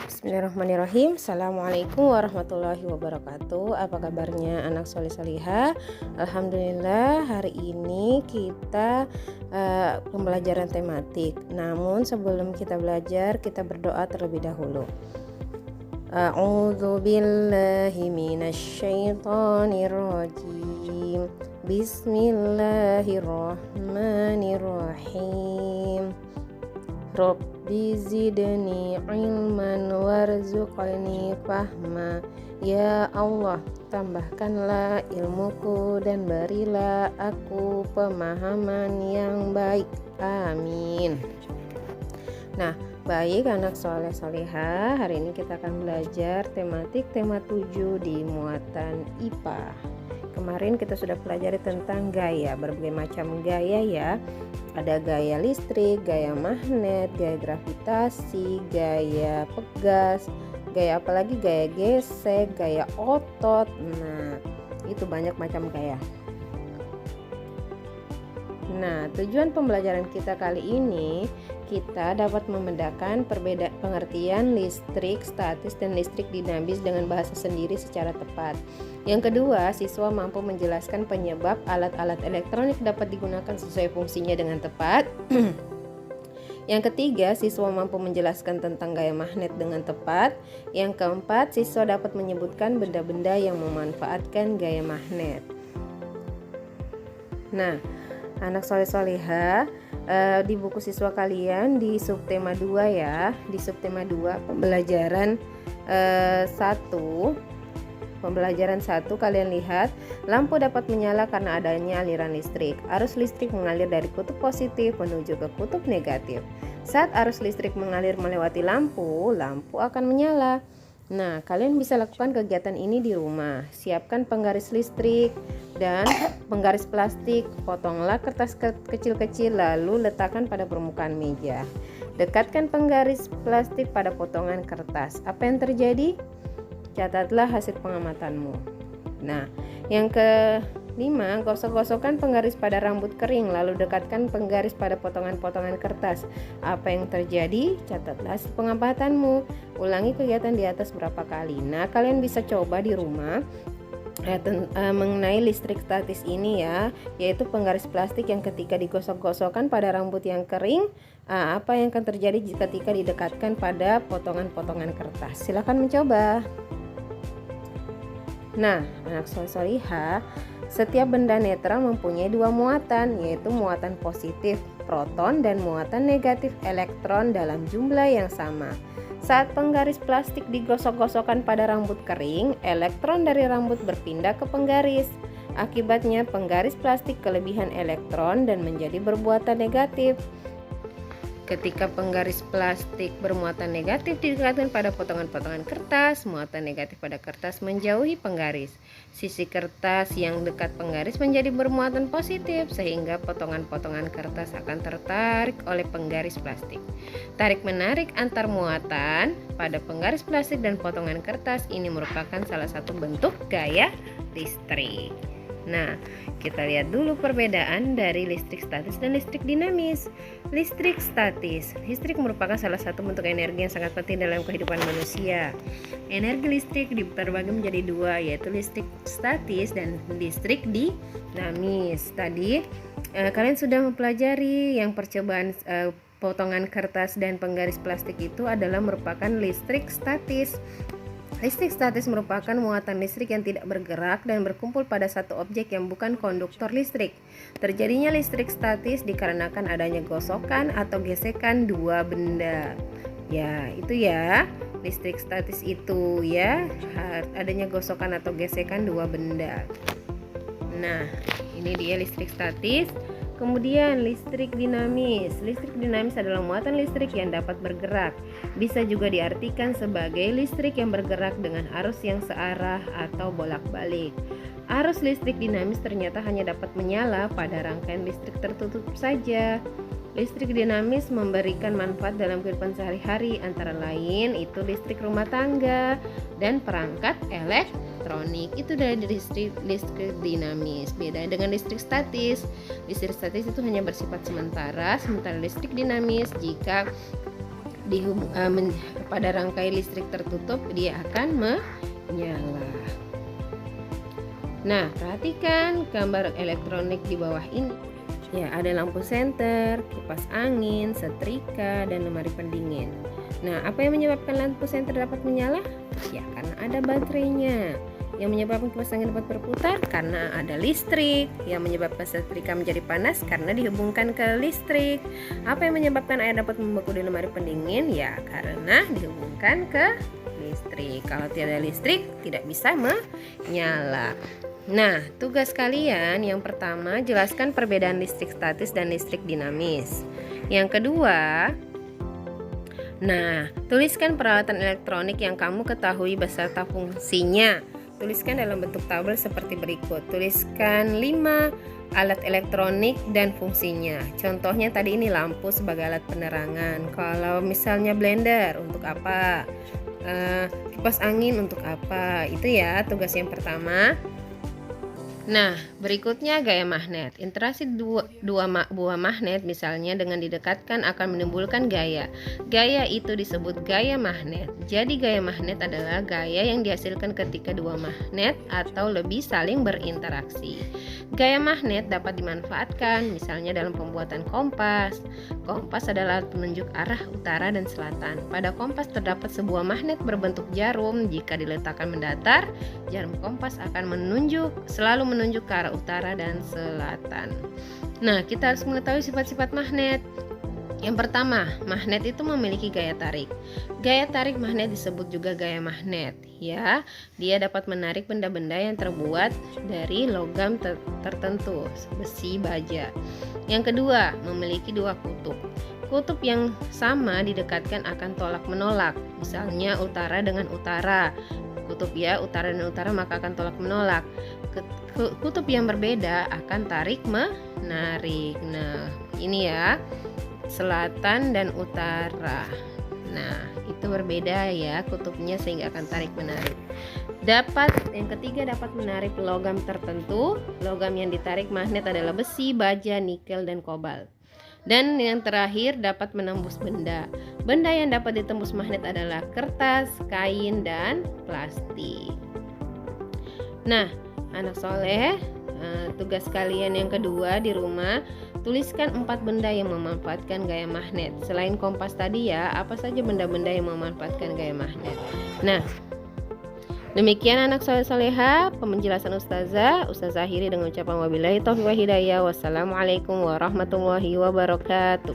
Bismillahirrahmanirrahim. Assalamualaikum warahmatullahi wabarakatuh. Apa kabarnya anak soleh solihah? Alhamdulillah, hari ini kita pembelajaran tematik. Namun sebelum kita belajar, kita berdoa terlebih dahulu. A'udzu billahi minasyaitonir rajim. Bismillahirrahmanirrahim. Rabbi zidni ilman warzuqni fahma. Ya Allah, tambahkanlah ilmuku dan berilah aku pemahaman yang baik. Amin. Nah, baik anak soleh solehah, hari ini kita akan belajar tematik tema 7 di muatan IPA. Kemarin kita sudah pelajari tentang gaya, berbagai macam gaya ya. Ada gaya listrik, gaya magnet, gaya gravitasi, gaya pegas, gaya apalagi gaya gesek, gaya otot. Nah, itu banyak macam gaya. Nah, tujuan pembelajaran kita kali ini, kita dapat membedakan perbedaan pengertian listrik statis dan listrik dinamis dengan bahasa sendiri secara tepat. Yang kedua, siswa mampu menjelaskan penyebab alat-alat elektronik dapat digunakan sesuai fungsinya dengan tepat. Yang ketiga, siswa mampu menjelaskan tentang gaya magnet dengan tepat. Yang keempat, siswa dapat menyebutkan benda-benda yang memanfaatkan gaya magnet. Nah, anak soleh solihah, di buku siswa kalian di subtema 2 ya, di subtema 2 pembelajaran 1 kalian lihat, lampu dapat menyala karena adanya aliran listrik. Arus listrik mengalir dari kutub positif menuju ke kutub negatif. Saat arus listrik mengalir melewati lampu, lampu akan menyala. Nah, kalian bisa lakukan kegiatan ini di rumah. Siapkan penggaris listrik dan penggaris plastik. Potonglah kertas kecil-kecil lalu letakkan pada permukaan meja. Dekatkan penggaris plastik pada potongan kertas. Apa yang terjadi? Catatlah hasil pengamatanmu. Nah, yang kelima, gosok-gosokkan penggaris pada rambut kering lalu dekatkan penggaris pada potongan-potongan kertas. Apa yang terjadi? Catatlah hasil pengamatanmu. Ulangi kegiatan di atas berapa kali. Nah, kalian bisa coba di rumah mengenai listrik statis ini ya, yaitu penggaris plastik yang ketika digosok-gosokkan pada rambut yang kering, apa yang akan terjadi ketika didekatkan pada potongan-potongan kertas. Silahkan mencoba. Nah, anak soleh-solihah, setiap benda netral mempunyai dua muatan, yaitu muatan positif proton dan muatan negatif elektron dalam jumlah yang sama. Saat penggaris plastik digosok-gosokkan pada rambut kering, elektron dari rambut berpindah ke penggaris. Akibatnya penggaris plastik kelebihan elektron dan menjadi bermuatan negatif. Ketika penggaris plastik bermuatan negatif didekatkan pada potongan-potongan kertas, muatan negatif pada kertas menjauhi penggaris. Sisi kertas yang dekat penggaris menjadi bermuatan positif sehingga potongan-potongan kertas akan tertarik oleh penggaris plastik. Tarik-menarik antar muatan pada penggaris plastik dan potongan kertas ini merupakan salah satu bentuk gaya listrik. Nah, kita lihat dulu perbedaan dari listrik statis dan listrik dinamis. Listrik statis, listrik merupakan salah satu bentuk energi yang sangat penting dalam kehidupan manusia. Energi listrik terbagi menjadi dua, yaitu listrik statis dan listrik dinamis. Tadi kalian sudah mempelajari yang percobaan potongan kertas dan penggaris plastik itu adalah merupakan listrik statis. Listrik statis merupakan muatan listrik yang tidak bergerak dan berkumpul pada satu objek yang bukan konduktor listrik. Terjadinya listrik statis dikarenakan adanya gosokan atau gesekan dua benda. Ya, itu ya. Listrik statis itu ya, adanya gosokan atau gesekan dua benda. Nah, ini dia listrik statis. Kemudian listrik dinamis. Listrik dinamis adalah muatan listrik yang dapat bergerak. Bisa juga diartikan sebagai listrik yang bergerak dengan arus yang searah atau bolak-balik. Arus listrik dinamis ternyata hanya dapat menyala pada rangkaian listrik tertutup saja. Listrik dinamis memberikan manfaat dalam kehidupan sehari-hari, antara lain itu listrik rumah tangga dan perangkat elektronik. Itu dari listrik dinamis. Beda dengan listrik statis. Listrik statis itu hanya bersifat sementara, sementara listrik dinamis jika pada rangkai listrik tertutup dia akan menyala. Nah, perhatikan gambar elektronik di bawah ini. Ya, ada lampu senter, kipas angin, setrika, dan lemari pendingin. Nah, apa yang menyebabkan lampu senter dapat menyala? Ya, karena ada baterainya. Yang menyebabkan kipas angin dapat berputar karena ada listrik. Yang menyebabkan setrika menjadi panas karena dihubungkan ke listrik. Apa yang menyebabkan air dapat membeku di lemari pendingin? Ya, karena dihubungkan ke listrik. Kalau tiada listrik, tidak bisa menyala. Nah, tugas kalian yang pertama, jelaskan perbedaan listrik statis dan listrik dinamis. Yang kedua, tuliskan peralatan elektronik yang kamu ketahui beserta fungsinya. Tuliskan dalam bentuk tabel seperti berikut. Tuliskan 5 alat elektronik dan fungsinya. Contohnya tadi ini lampu sebagai alat penerangan. Kalau misalnya blender untuk apa? Kipas angin untuk apa? Itu ya tugas yang pertama. Nah, berikutnya gaya magnet. Interaksi dua buah magnet misalnya dengan didekatkan akan menimbulkan gaya. Gaya itu disebut gaya magnet. Jadi gaya magnet adalah gaya yang dihasilkan ketika dua magnet atau lebih saling berinteraksi. Gaya magnet dapat dimanfaatkan misalnya dalam pembuatan kompas. Kompas adalah alat penunjuk arah utara dan selatan. Pada kompas terdapat sebuah magnet berbentuk jarum. Jika diletakkan mendatar, jarum kompas akan selalu menunjuk ke arah utara dan selatan. Nah, kita harus mengetahui sifat-sifat magnet. Yang pertama, magnet itu memiliki gaya tarik. Gaya tarik magnet disebut juga gaya magnet, ya. Dia dapat menarik benda-benda yang terbuat dari logam tertentu, besi, baja. Yang kedua, memiliki dua kutub. Kutub yang sama didekatkan akan tolak-menolak. Misalnya utara dengan utara. Kutub ya, utara dan utara maka akan tolak menolak. Kutub yang berbeda akan tarik menarik. Nah, ini ya, selatan dan utara. Nah, itu berbeda ya kutubnya sehingga akan tarik menarik. Yang ketiga dapat menarik logam tertentu. Logam yang ditarik magnet adalah besi, baja, nikel, dan kobalt. Dan yang terakhir dapat menembus benda. Benda yang dapat ditembus magnet adalah kertas, kain, dan plastik. Nah, anak soleh, tugas kalian yang kedua di rumah, tuliskan 4 benda yang memanfaatkan gaya magnet. Selain kompas tadi ya, apa saja benda-benda yang memanfaatkan gaya magnet. Nah, demikian anak soleh-soleha penjelasan Ustazah akhiri dengan ucapan wabillahi taufiq wa hidayah. Wassalamualaikum warahmatullahi wabarakatuh.